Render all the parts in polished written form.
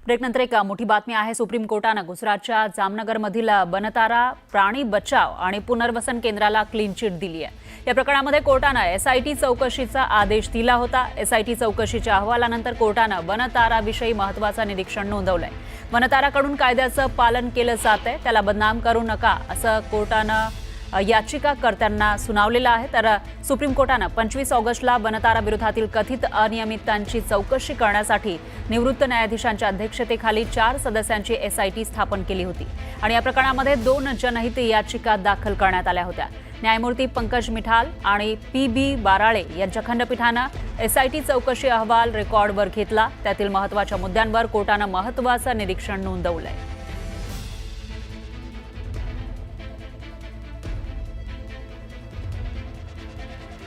ब्रेकनंतर एक मोठी बातमी आहे। सुप्रीम कोर्टानं गुजरातच्या जामनगरमधील बनतारा प्राणी बचाव आणि पुनर्वसन केंद्राला क्लीन चिट दिली आहे। या प्रकरणामध्ये कोर्टानं एसआयटी चौकशीचा आदेश दिला होता। एसआयटी चौकशीच्या अहवालानंतर कोर्टानं बनताराविषयी महत्त्वाचं निरीक्षण नोंदवलंय। बनताराकडून कायद्याचं पालन केलं जातंय, त्याला बदनाम करू नका असं कोर्टानं याचिकाकर्त्यांना सुनावलेलं आहे। तर सुप्रीम कोर्टानं 25 ऑगस्टला बनतारा विरोधातील कथित अनियमिततांची चौकशी करण्यासाठी निवृत्त न्यायाधीशांच्या अध्यक्षतेखाली 4 सदस्यांची एसआयटी स्थापन केली होती आणि या प्रकरणामध्ये 2 जनहित याचिका दाखल करण्यात आल्या होत्या। न्यायमूर्ती पंकज मिठाल आणि पी.बी. बाराळे यांच्या खंडपीठानं एसआयटी चौकशी अहवाल रेकॉर्डवर घेतला। त्यातील महत्त्वाच्या मुद्द्यांवर कोर्टानं महत्त्वाचं निरीक्षण नोंदवलंय।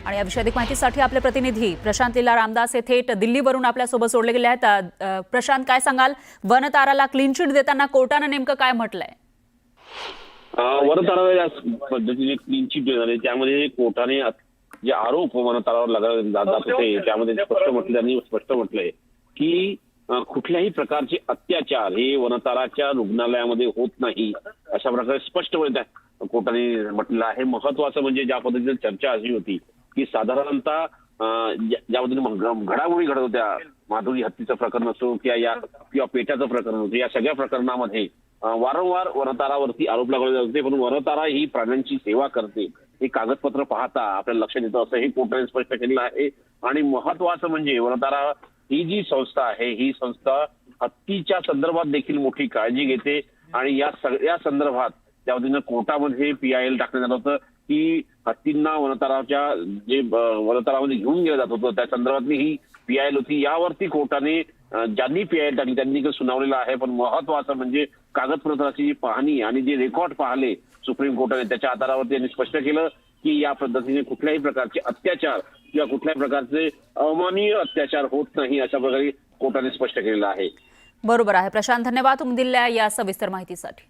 आणि या विषयी अधिक माहितीसाठी आपले प्रतिनिधी प्रशांत लीला रामदास हे थेट दिल्लीवरून आपल्यासोबत जोडले गेले आहेत। प्रशांत, काय सांगाल, वनताराला क्लीन चिट देताना कोर्टानं नेमकं काय म्हटलंय? वनताराला या पद्धतीने क्लीन चिट देणारे त्यामध्ये कोर्टाने जे आरोप वनतारावर लगावले जात होते त्यामध्ये त्यांनी स्पष्ट म्हटलंय की कुठल्याही प्रकारचे अत्याचार हे वनताराच्या रुग्णालयामध्ये होत नाही अशा प्रकारे स्पष्टपणे कोर्टाने म्हटलेलं आहे। महत्वाचं म्हणजे ज्या पद्धतीने चर्चा अशी होती की साधारणतः ज्या पद्धतीने घडामोडी घडत होत्या, माधुरी हत्तीचं प्रकरण असो किंवा पेटाचं प्रकरण होतं, या सगळ्या प्रकरणामध्ये वारंवार वनतारावरती आरोप लावले जात होते। पण वनतारा ही प्राण्यांची सेवा करते हे कागदपत्र पाहता आपल्याला लक्षात येतं असं हे कोर्टाने स्पष्ट केलेलं आहे। आणि महत्वाचं म्हणजे वनतारा ही जी संस्था आहे ही संस्था हत्तीच्या संदर्भात देखील मोठी काळजी घेते आणि या सगळ्या संदर्भात त्या पद्धतीनं कोर्टामध्ये PIL टाकण्यात आलं होतं की हत्तींना वनतारामध्ये घेऊन गेलं जात होतं, त्या संदर्भातली ही PIL होती। यावरती कोर्टाने ज्यांनी PIL टाकली त्यांनी सुनावलेलं आहे। पण महत्वाचं म्हणजे कागदपत्राची पाहणी आणि जे रेकॉर्ड पाहिले सुप्रीम कोर्टाने त्याच्या आधारावरती त्यांनी स्पष्ट केलं की या पद्धतीने कुठल्याही प्रकारचे अत्याचार किंवा कुठल्याही प्रकारचे अमानवीय अत्याचार होत नाही अशा प्रकारे कोर्टाने स्पष्ट केलेलं आहे। बरोबर आहे प्रशांत, धन्यवाद तुम्ही दिलेल्या या सविस्तर माहितीसाठी।